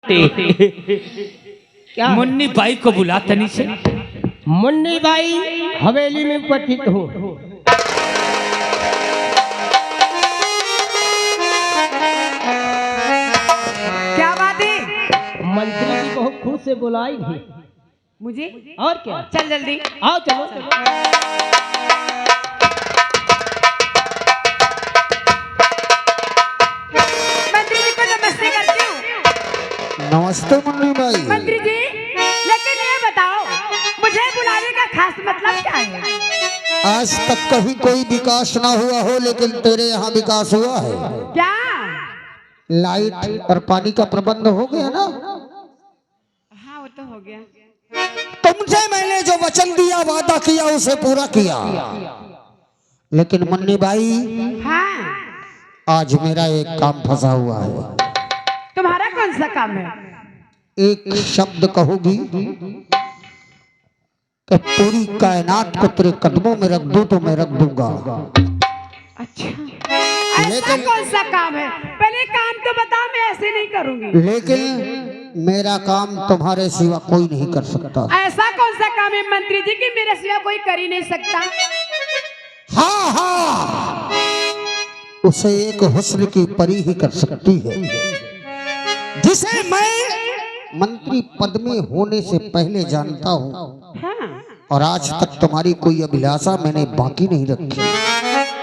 क्या मुन्नी बाई को बुला तनी से। मुन्नी बाई हवेली में उपस्थित हो। क्या बात है? मंत्री जी बहुत खुश से बुलाई थी मुझे? और क्या, चल जल्दी आओ चलो चलो। मंत्री जी को नमस्ते करती हूँ। नमस्ते मुन्नी बाई। मंत्री जी, लेकिन ये बताओ मुझे बुलाने का खास मतलब क्या है? आज तक कभी कोई विकास ना हुआ हो, लेकिन तेरे यहाँ विकास हुआ है। क्या? लाइट और पानी का प्रबंध हो गया ना? हाँ वो तो हो गया। तुमसे मैंने जो वचन दिया, वादा किया, उसे पूरा किया। लेकिन मुन्नी बाई, हाँ, आज मेरा एक काम फंसा हुआ है। तुम्हारा कौन सा काम है? एक शब्द कहोगी कि पूरी कायनात को तेरे कदमों में रख दूं तो मैं रख दूंगा। अच्छा, ऐसा कौन सा काम है? पहले काम तो बता, मैं ऐसे नहीं करूंगी। लेकिन मेरा काम तुम्हारे सिवा कोई नहीं कर सकता। ऐसा कौन सा काम है मंत्री जी कि मेरे सिवा कोई कर ही नहीं सकता? हाँ हाँ, उसे एक हुस्न की परी ही कर सकती है, जिसे मैं मंत्री पद में होने से पहले जानता हूँ। हाँ, और आज तक तुम्हारी कोई अभिलाषा मैंने बाकी नहीं रखी।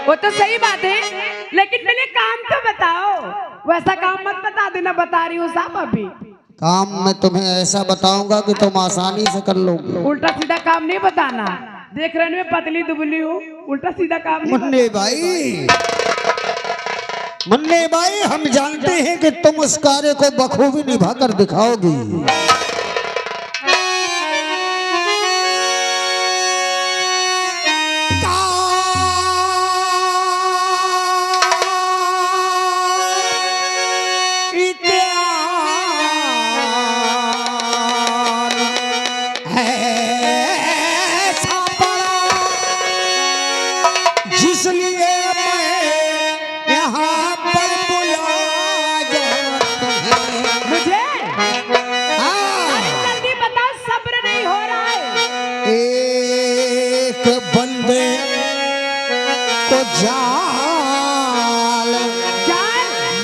वो तो सही बात है, लेकिन पहले काम तो बताओ। वैसा काम मत बता देना, बता रही हूँ साहब अभी। काम मैं तुम्हें ऐसा बताऊंगा कि तुम आसानी से कर लोगे। उल्टा सीधा काम नहीं बताना। देख रहे में पतली दुबली हूँ, उल्टा सीधा काम नहीं मुन्ने भाई, मुन्ने भाई, हम जानते हैं कि तुम उस कार्य को बखूबी निभा कर दिखाओगी।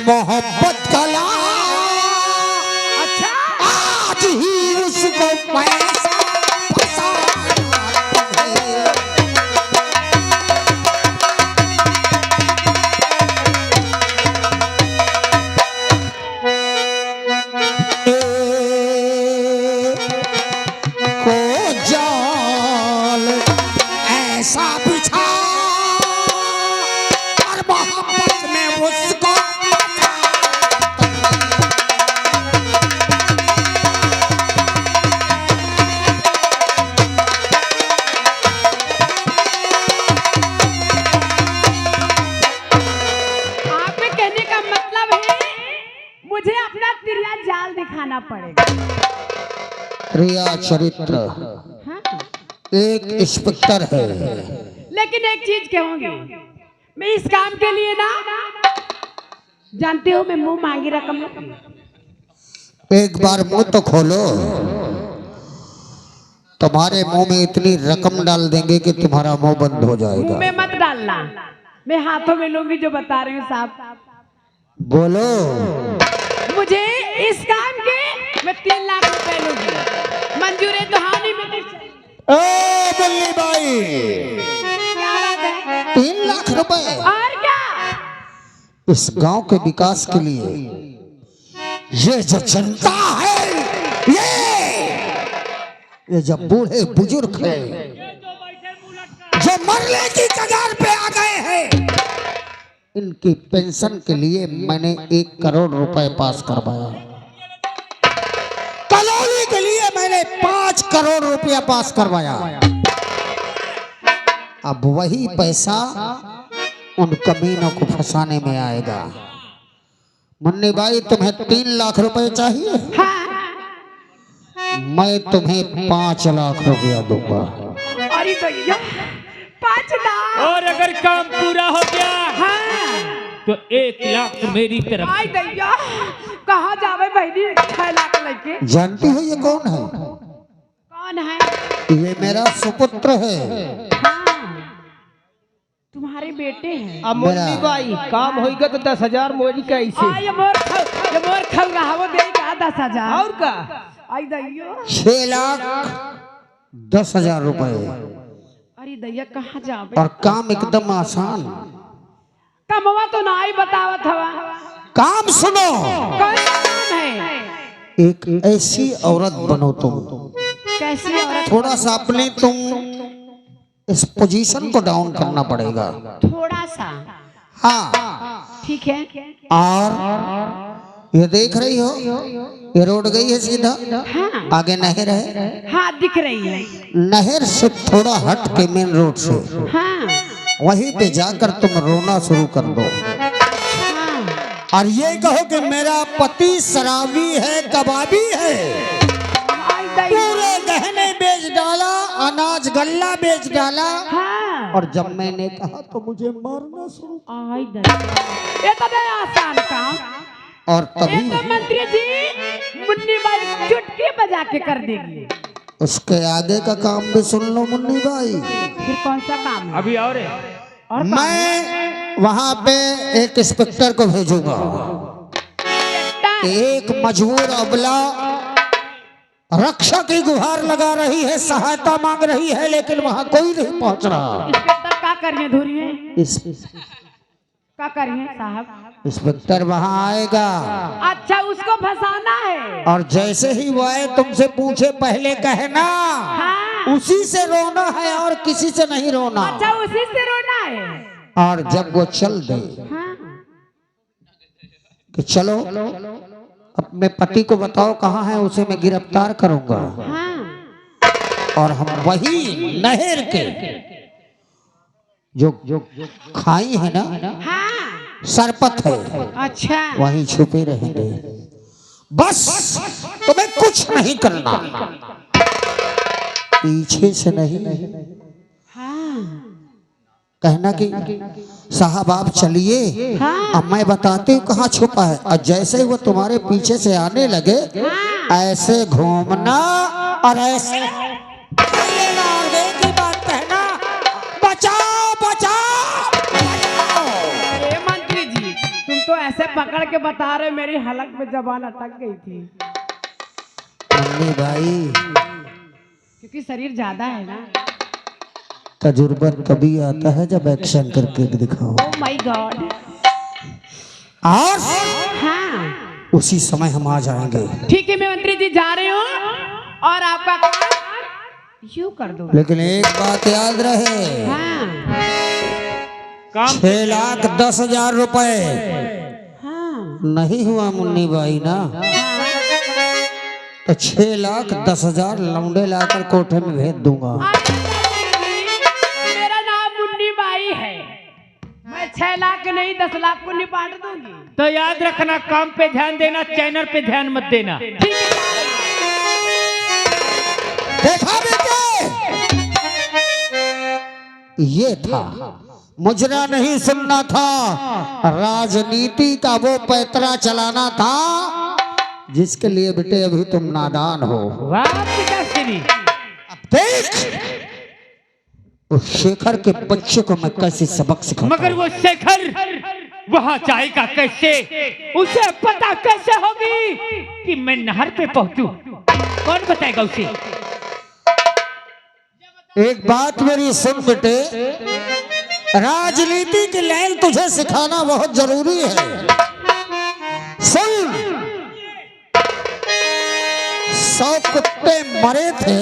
मोहब्बत कला, अच्छा, आज ही उसको पैसा को जाल ऐसा बिछा और मोहब्बत में उसको दिखाना पड़ेगा। प्रिया चरित्र हाँ? एक इंस्पेक्टर है, लेकिन एक चीज कहूंगी, मैं इस काम के लिए ना, जानते हो मैं मुंह मांगी रकम। एक बार मुंह तो खोलो, तुम्हारे मुंह में इतनी रकम डाल देंगे कि तुम्हारा मुंह बंद हो जाएगा। मुंह में मत डालना, मैं हाथों में लूंगी जो बता रही हूँ साहब। बोलो। मुझे इस काम के मैं 3 लाख रुपए लूंगी, मंजूर है तो हानि में मुन्नी बाई, क्या बात है? 3 लाख रुपए? और क्या? इस गांव के विकास के लिए ये जो जनता है, ये जो बूढ़े बुजुर्ग है, जो मरने की कगार पे आ गए हैं, इनकी पेंशन के लिए मैंने 1 करोड़ रुपए पास करवाया। कॉलोनी के लिए मैंने 5 करोड़ रुपया पास करवाया। अब वही पैसा उन कमीनों को फंसाने में आएगा। मुन्नी बाई, तुम्हें 3 लाख रुपए चाहिए? हाँ। मैं तुम्हें 5 लाख रुपया दूंगा। अरे भैया, 5 लाख? और अगर काम पूरा हो गया, हाँ, तो 1 लाख मेरी तरफ। आई दैया, कहाँ जावे बहनी? 6 लाख के। जानती हो ये कौन है? कौन है? ये मेरा सुपुत्र है। हाँ, तुम्हारे बेटे हैं। अब मुन्नी बाई काम होगा तो 10,000 मोरी कैसे ये मोर खल रहा वो दे का 10,000 और का आई दैयो। 6,10,000 रुपए अरे दैया कहाँ जावे? और काम एकदम आसान। कमवा तो ना ही बतावत हवा। काम सुनो, कौन सा काम है? एक ऐसी औरत बनो तुम, कैसी औरत? थोड़ा सा अपने तुम इस पोजीशन को डाउन करना पड़ेगा। थोड़ा सा। हाँ, ठीक है। और ये देख रही हो, ये रोड गई है सीधा, हाँ आगे नहर है, हाँ दिख रही है। नहर से थोड़ा हट के मेन रोड से हाँ वहीं पे जाकर तुम रोना शुरू कर दो हाँ। और ये कहो कि मेरा पति शराबी है, कबाबी है, आई दैयो। पूरे गहने बेच डाला, अनाज गल्ला बेच डाला, हाँ और जब मैंने कहा तो मुझे मारना शुरू। आई दैयो। ये तो नहीं आसान काम। और ये तभी तो मंत्री जी मुन्नी बाई चुटकी बजा के कर देगी। उसके आगे का काम भी सुन लो मुन्नी भाई। फिर कौन सा काम है? अभी और है। और काम मैं वहां पे एक इंस्पेक्टर को भेजूंगा, एक मजबूर अबला रक्षा की गुहार लगा रही है, सहायता मांग रही है, लेकिन वहां कोई नहीं पहुंच रहा। इंस्पेक्टर क्या करिए धुरिए? क्या करिए साहब? इंस्पेक्टर वहां आएगा अच्छा उसको फंसाना है। और जैसे ही वो आए तुमसे पूछे पहले कहना हाँ। उसी से रोना है और किसी से नहीं रोना। अच्छा उसी से रोना है। और जब वो चल दे हाँ कि चलो अपने पति को बताओ कहाँ है, उसे मैं गिरफ्तार करूंगा। हाँ और हम वही नहर के जो खाई है ना, हाँ। सरपत है, अच्छा वहीं छुपे रहेंगे। बस तुम्हें कुछ नहीं करना, पीछे से नहीं, हाँ कहना कि साहब आप चलिए, हाँ। अब मैं बताती हूँ कहाँ छुपा है। और जैसे ही वो तुम्हारे पीछे से आने लगे, ऐसे घूमना और ऐसे की बात कहना, बचाओ बचाओ। अरे मंत्री जी तुम तो ऐसे पकड़ के बता रहे, मेरी हलक में जबान अटक गई थी। मम्मी भाई क्योंकि शरीर ज्यादा है ना। तजुर्बा तभी आता है जब एक्शन करके दिखाओ। Oh my God. और हाँ उसी समय हम आ जाएंगे। ठीक है मैं मंत्री जी जा रही हूँ और आपका काम यूं कर दो। लेकिन एक बात याद रहे, हाँ काम 6,10,000 रुपए हाँ नहीं हुआ मुन्नी भाई ना, तो 6,10,000 लौंडे लाकर कोठे में भेज दूंगा। मेरा नाम मुन्नी बाई है, मैं 6 लाख नहीं 10 लाख को निपाट दूंगी। तो याद रखना, काम पे ध्यान देना, चैनल पे ध्यान मत देना। ठीक है देखा बेटे, ये था मुजरा नहीं सुनना था, राजनीति का वो पैतरा चलाना था जिसके लिए बेटे अभी तुम नादान हो। वाह पिताश्री। अब देख उस शेखर के बच्चे को मैं कैसे सबक सिखाऊं। मगर वो शेखर वहां जाएगा कैसे? उसे पता कैसे होगी कि मैं नहर पे पहुंचूं? कौन बताएगा उसे? एक बात मेरी सुन बेटे, राजनीति की लाइन तुझे सिखाना बहुत जरूरी है। सुन, 100 कुत्ते मरे थे,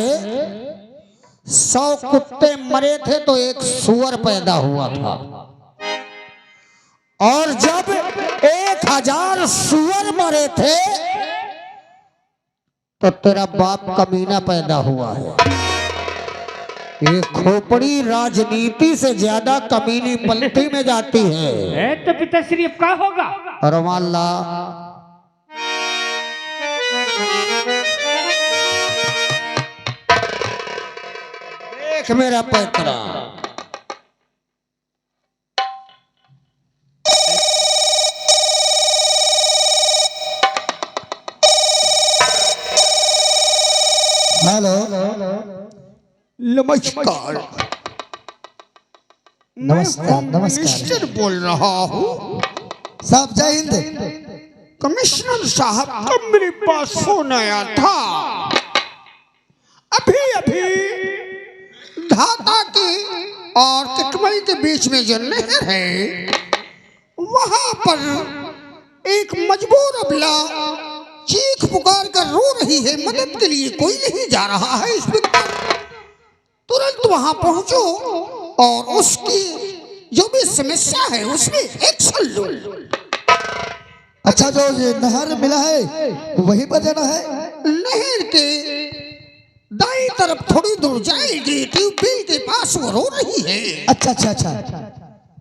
100 कुत्ते मरे थे तो एक सुअर पैदा हुआ था, और जब 1,000 सुअर मरे थे तो तेरा बाप कमीना पैदा हुआ है। ये खोपड़ी राजनीति से ज्यादा कमीनी पलटी में जाती है। तो पिताश्री अब क्या होगा? रमाल्ला देख मेरा पैतरा, हेलो, नमस्कार। नमस्कार नमस्कार मिनिस्टर बोल रहा हूँ। साहब जय हिंद। कमिश्नर साहब का मेरे पास फोन आया था। अभी अभी ढाका के और कटमई के बीच में जो नहर है वहां पर एक मजबूर अबला चीख पुकार कर रो रही है। मदद के लिए कोई नहीं जा रहा है। इंस्पेक्टर तुरंत वहां पहुंचो और उसकी जो भी समस्या है उसमें एक्शन लो। अच्छा, जो ये नहर मिला है वहीं पर जाना है? नहर के दाई तरफ थोड़ी दूर जाएगी, ट्यूबवेल के पास वो रो रही है। अच्छा अच्छा अच्छा,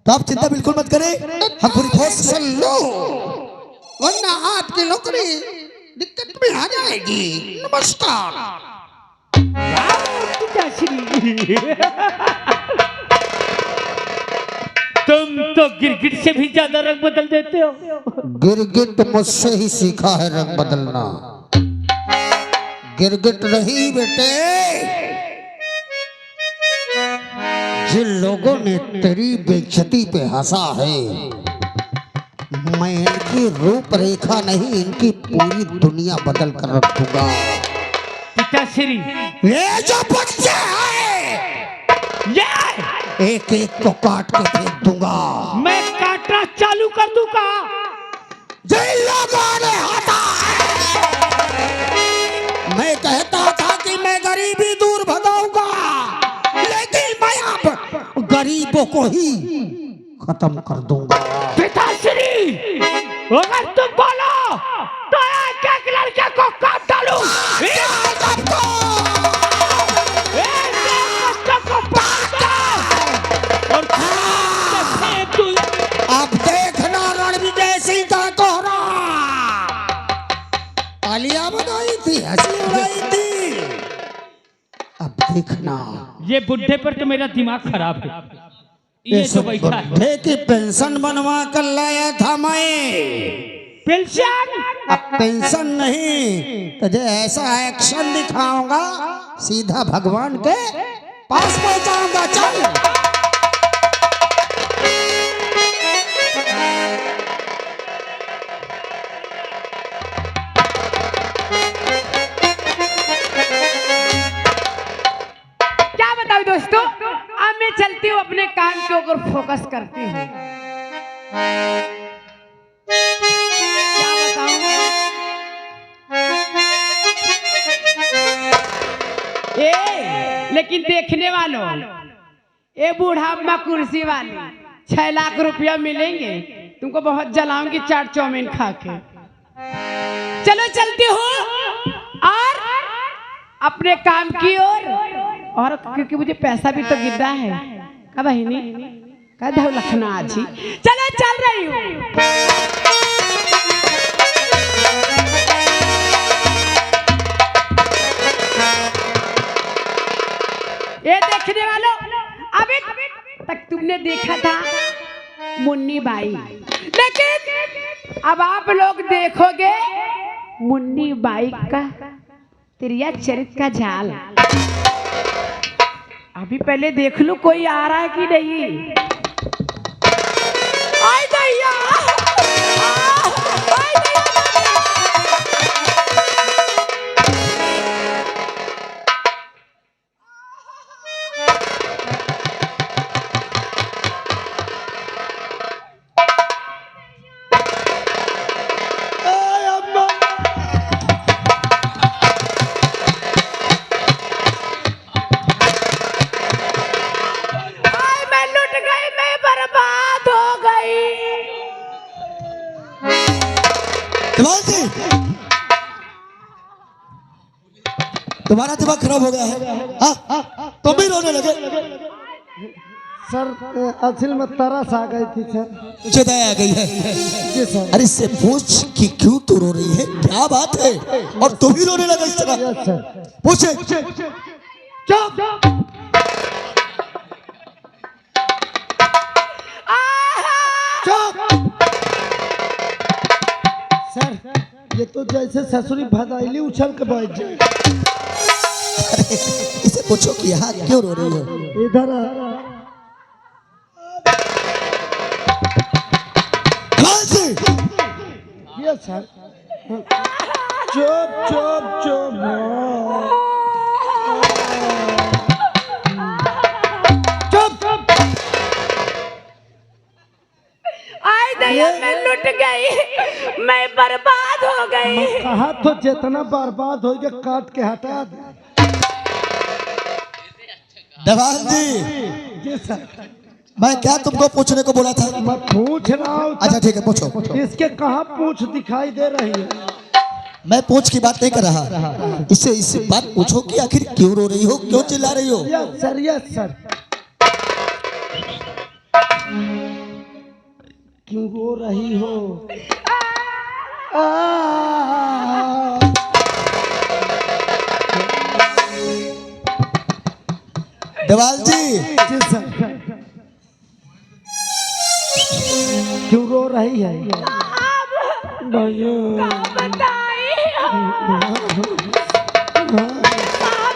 तो आप चिंता बिल्कुल मत करें, हम पूरी फोर्स एक्शन लो वरना आपकी नौकरी दिक्कत में आ जाएगी। नमस्कार। तुम तो गिरगिट से भी ज्यादा रंग बदल देते हो। गिरगिट मुझसे ही सीखा है रंग बदलना। गिरगिट नहीं बेटे, जिन लोगों ने तेरी बेइज्जती पे हंसा है, मैं इनकी रूपरेखा नहीं इनकी पूरी दुनिया बदल कर रखूंगा। पिताश्री, ये जो बच्चे हैं ये एक एक को काट के फेंक दूंगा। मैं काटना चालू कर दूंगा। जिन लोगों ने हटा मैं कहता था कि मैं गरीबी दूर भगाऊंगा, लेकिन मैं अब गरीबों को ही खत्म कर दूंगा। पिताश्री, अगर तुम बोलो तो एक एक लड़के को काट डालूं। अब देखना रणविजय सिंह का कोहरा। तालियां बजाई थी, हंसी उड़ाई थी। अब देखना ये बुढ़े पर तो मेरा दिमाग खराब है। ये इस जो बैठा है बुढ़े की पेंशन बनवा कर लाया था मैं। पेंशन। अब पेंशन नहीं, तुझे ऐसा एक्शन दिखाऊंगा सीधा भगवान के पास पहुंचाऊंगा। चल क्या बताऊं दोस्तों, अब मैं चलती हूँ अपने काम के ऊपर फोकस करती हूँ। क्या बताऊं, लेकिन देखने वालों, ये बूढ़ा अम्मा कुर्सी वाली 6 लाख रुपया मिलेंगे, तुमको बहुत जलाऊंगी चाट चाउमीन खा के। चलो चलती हूँ और अपने काम की ओर, और क्योंकि मुझे पैसा भी तो गिरना है। का बहिनी का धव लखना जी, चलो चल रही हूँ। ये देखने वालों, अभी तक तुमने देखा था मुन्नी बाई, लेकिन अब आप लोग देखोगे मुन्नी बाई का तिरिया चरित्र का जाल। अभी पहले देख लो कोई आ रहा है कि नहीं। आई दैया, आई दैया। तुम्हारा दिमाग खराब हो गया है? हाँ, तुम भी रोने लगे। सर असल में तरस आ गई थी सर। तुझे दया आ गई है? जी सर। अरे इससे पूछ कि क्यों तू रो रही है, क्या बात है, और तू भी रोने लगा इस तरह? Yes sir. पूछे। चुप। चुप। सर ये तो जैसे ससुरी भदाइली उछल के बैठ जाए। इसे पूछो कि यहाँ क्यों रो रही हो? इधर यस सर। चुप चुप चुप। चुप। आई दया मैं लुट गई, मैं बर्बाद हो गई। कहा तो जितना बर्बाद हो गया काट के हटा दे। देवान जी, जी सर। मैं क्या तुमको पूछने को बोला था? मैं पूछ रहा हूँ। अच्छा ठीक है, पूछो। इसके कहाँ पूछ दिखाई दे रही है? मैं पूछ की बात नहीं कर रहा, इससे बात पूछो कि आखिर क्यों रो रही हो, क्यों चिल्ला रही हो? Yes sir, yes sir. क्यों रो रही हो? देवाल जी, जी सर। क्यों रो रही है?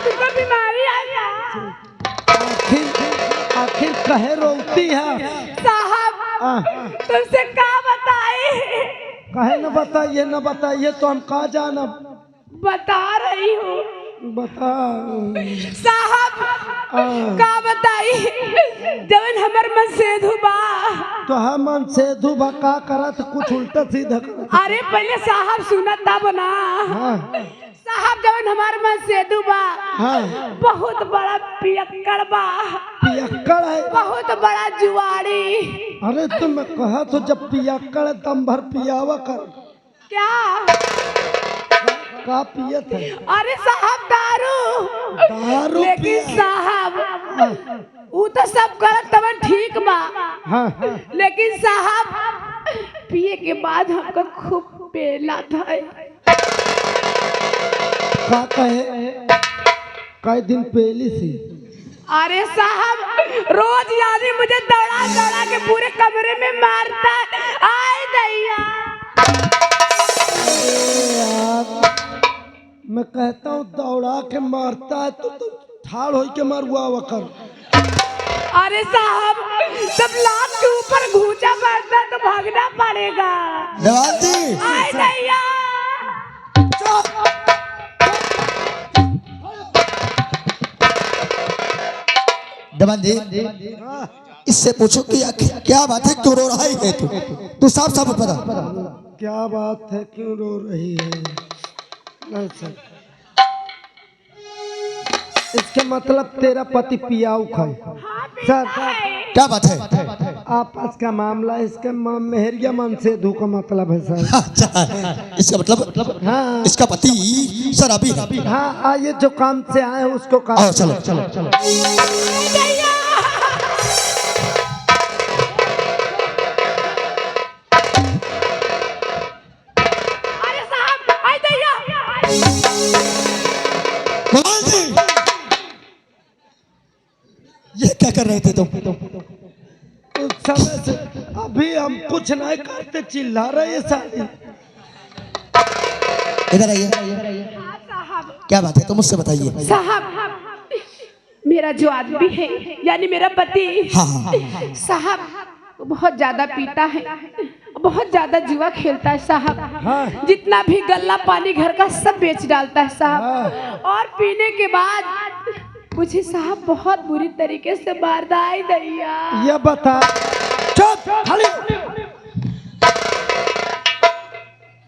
तुमको बीमारी आ गया आखिर कहे रोती है? साहब, तुमसे क्या बताए? कहे न बताइए, न बताइए तो हम कहा जाना। बता रही हूँ बता साहब। का बताई जवन हमर मन से धुबा। तो हम मन से धुबा का करत, कुछ उल्टा सीधा करत। अरे पहले साहब सुनत था बना। हाँ साहब जवन हमार मन से धुबा, हाँ। बहुत बड़ा पियक्कड़ बा, पियक्कड़ है? बहुत बड़ा जुआड़ी। अरे तुम कहा तो जब पियक्कड़ दम भर पियावा कर। क्या का पियत है? अरे साहब दारू। दारू लेकिन पिया। साहब वो तो सब करत तवन ठीक बा, हाँ। लेकिन साहब पिए के बाद हमको खूब पेला था। का कहे कई दिन पहली सी? अरे साहब रोज यानी मुझे दौड़ा दौड़ा के पूरे कमरे में मारता है। आए दैया। मैं कहता हूँ दौड़ा के मारता है तो ठाड़ हो के मारुआ वकर। अरे साहब जब लात के ऊपर घूंचा पड़ता है तो भागना पड़ेगा। देवाल जी, आए दैया। देवान जी, इससे पूछो कि आखिर क्या बात है, क्यों रो रहा है तू साफ साफ बता। क्या बात है, क्यों रो रही है? नहीं सर, इसके मतलब तेरा पति पियाऊ खाए। सर क्या बात है? आपस का मामला, इसके मेहरिया मन से धू का मतलब है सर। अच्छा, इसका मतलब हाँ इसका पति शराबी है। हाँ, आइए जो काम से आए हैं उसको काम। आओ चलो चलो चलो। अरे साहब आए दैया। देवाल जी, ये क्या कर रहे थे तुम? उस समय से अभी हम कुछ नहीं करते, चिल्ला रहे हैं सारी। इधर आइए, साहब क्या बात है तो मुझसे बताइए। साहब मेरा जो आदमी है यानी मेरा पति, हाँ हाँ साहब बहुत ज्यादा पीता है, बहुत ज्यादा जुआ खेलता है साहब। जितना भी गल्ला पानी घर का सब बेच डालता है साहब। और पीने के बाद मुझे साहब बहुत बुरी तरीके से मारता है दैया। ये बता। चुप खाली।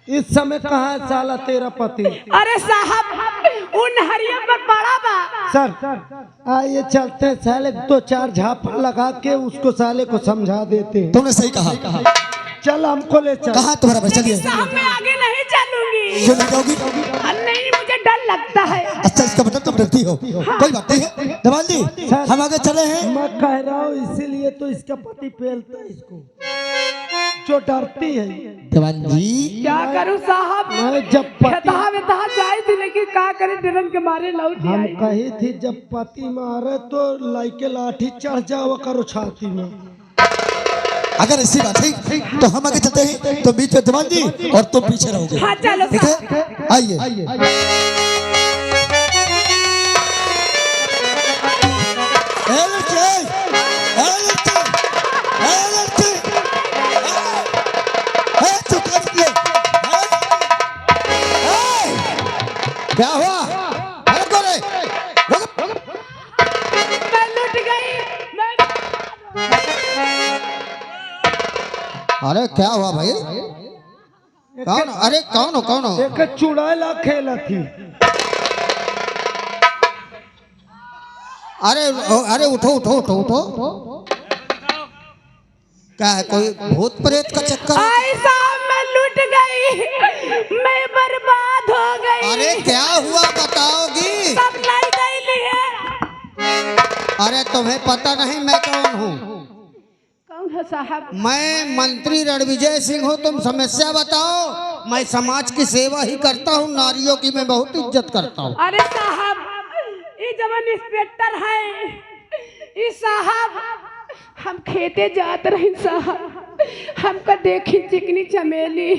इस समय कहाँ है साला तेरा पति? अरे साहब उन हरिया पर पड़ा बा। सर आइए चलते हैं, साले दो चार झापड़ लगा के उसको साले को समझा देते हैं। तुमने सही कहा। चल हमको ले चल। कहा तुम्हारा भाई? चलिए। साहब मैं आगे नहीं चलूंगी। क्यों नहीं जाओगी? नहीं मुझे डर लगता है। अच्छा, इसका मतलब तुम डरती हो। कोई बात नहीं है देवाल जी, हम आगे चले हैं। मैं कह रहा हूँ इसीलिए तो इसका पति पेलता है इसको, जो डरती है। देवान जी, क्या करूं साहब? मैं जब पति जाए थी लेकिन क्या करे डरन के मारे लौट हम आई। कही थी जब पति मारे तो लाइके लाठी चढ़ जाओ करो छाती में। अगर ऐसी बात है तो हम आगे चलते हैं, तो बीच में देवान जी और तुम पीछे रहोगे। हाँ चलो ठीक है, आइए। क्या हुआ? अरे गोरे, मैं लुट गई। अरे क्या हुआ भाई? कौन? अरे कौन हो? कौन हो? एक चुड़ैला खेला थी। अरे अरे उठो उठो उठो उठो। क्या है, कोई भूत प्रेत का चक्कर है? आई साहब मैं लुट गई, मैं बर्बाद हो गई। अरे क्या हुआ बताओगी? सब लाई गई लिए। अरे तुम्हें पता नहीं मैं कौन हूँ? कौन है साहब? मैं मंत्री रणविजय सिंह हूँ। तुम समस्या बताओ। मैं समाज की सेवा ही करता हूँ, नारियों की मैं बहुत इज्जत करता हूँ। अरे साहब ये जवन इंस्पेक्टर है, इस साहब हम खेते जात रहे साहब, हमको देखी चिकनी चमेली,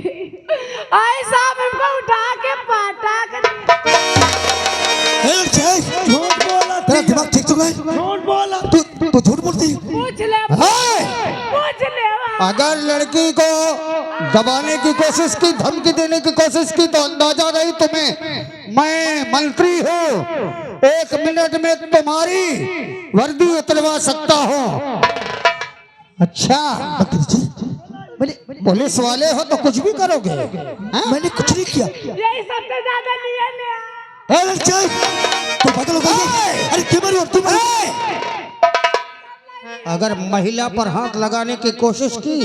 आए साहब हमको उठा के पाटा कर। झूठ बोला तेरा दिमाग ठीक तो है? झूठ बोला। तू झूठ बोलती है? पूछ ले है? पूछ ले। अगर लड़की को दबाने की कोशिश की, धमकी देने की कोशिश की तो अंदाजा नहीं तुम्हें। मैं मंत्री हूँ, 1 मिनट में तुम्हारी वर्दी उतरवा सकता हूँ। अच्छा पुलिस वाले हो तो कुछ भी करोगे? मैंने कुछ नहीं किया। यही सबसे ज्यादा लिए ले। अरे चल, तू पागल हो गई? अरे क्यों मारी? तुम अगर महिला पर हाथ लगाने की कोशिश की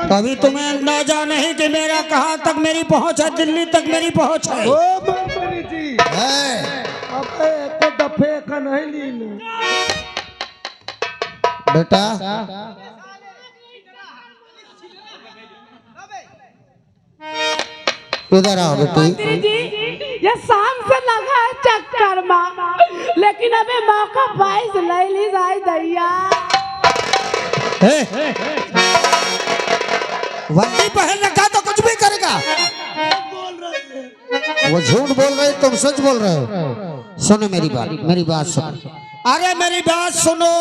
तभी तुम्हें अंदाजा नहीं कि मेरा कहाँ तक मेरी पहुंच है, दिल्ली तक मेरी पहुंच है। ओ मंत्री जी, अबे तो दफे का नहीं लीन। बेटा इधर आओ बेटी। मंत्री जी ये शाम से लगा है चक्कर माँ, लेकिन अबे मौका पाइस ले ली जाए दैया। वर्दी पहन रखा तो कुछ भी करेगा। वो झूठ बोल रहे, तुम सच बोल रहे हो। सुनो मेरी बात सुनो। अरे मेरी बात सुनो,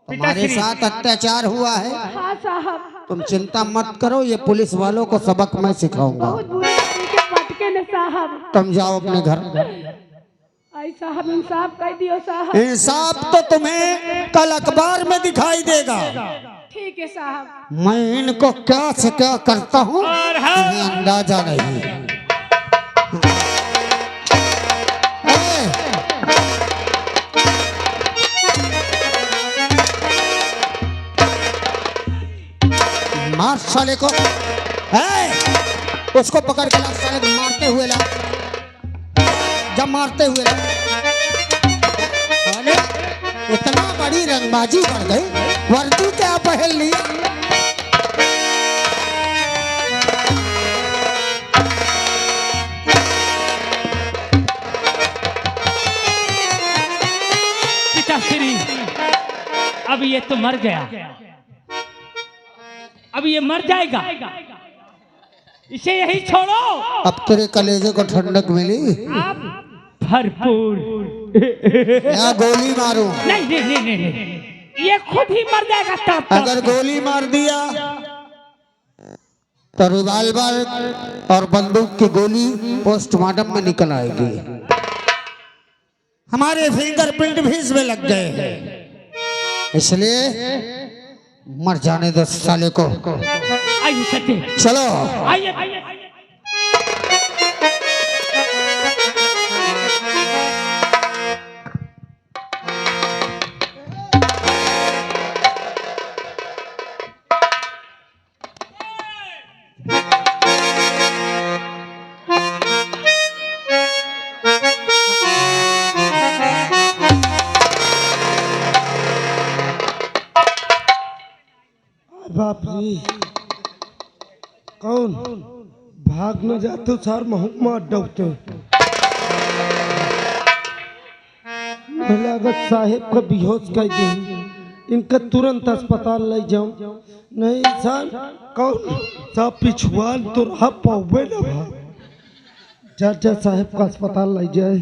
तुम्हारे साथ अत्याचार हुआ है। हाँ साहब। तुम चिंता मत करो, ये पुलिस वालों को सबक मैं सिखाऊंगा। बहुत बुरे तरीके पटके ने साहब। तुम जाओ अपने घर। आई साहब इंसाफ कर दियो साहब। इंसाफ तो तुम्हें कल अखबार में दिखाई देगा। ठीक है साहब। मैं इनको क्या से क्या करता हूँ तुम्हें अंदाजा नहीं। मार साले को, उसको पकड़ के ला साले को, मारते हुए ला, जब मारते हुए ला। अरे इतना बड़ी रंगबाजी बढ़ गई, वर्दी क्या पहन ली? पिताश्री अब ये तो मर गया, अब ये मर जाएगा, इसे यही छोड़ो। अब तेरे कलेजे को ठंडक मिली? भरपूर। या गोली मारूं? नहीं नहीं नहीं नहीं, नहीं। ये खुद ही मर जाएगा तब। अगर गोली मार दिया तो रिवाल्वर और बंदूक की गोली पोस्टमार्टम में निकल आएगी। हमारे फिंगरप्रिंट भी इसमें लग गए हैं, इसलिए मर जाने दो साले को। आइए सत्य, चलो आइए आइए। बाप रे, कौन भाग न जाते सार महकमा डबते। लागत साहेब का बेहोश कर दी, इनका तुरंत अस्पताल ले जाऊं। नहीं सर, कौन सब पिछुआल तो रहा पावे ना। जा साहेब का अस्पताल ले जाए।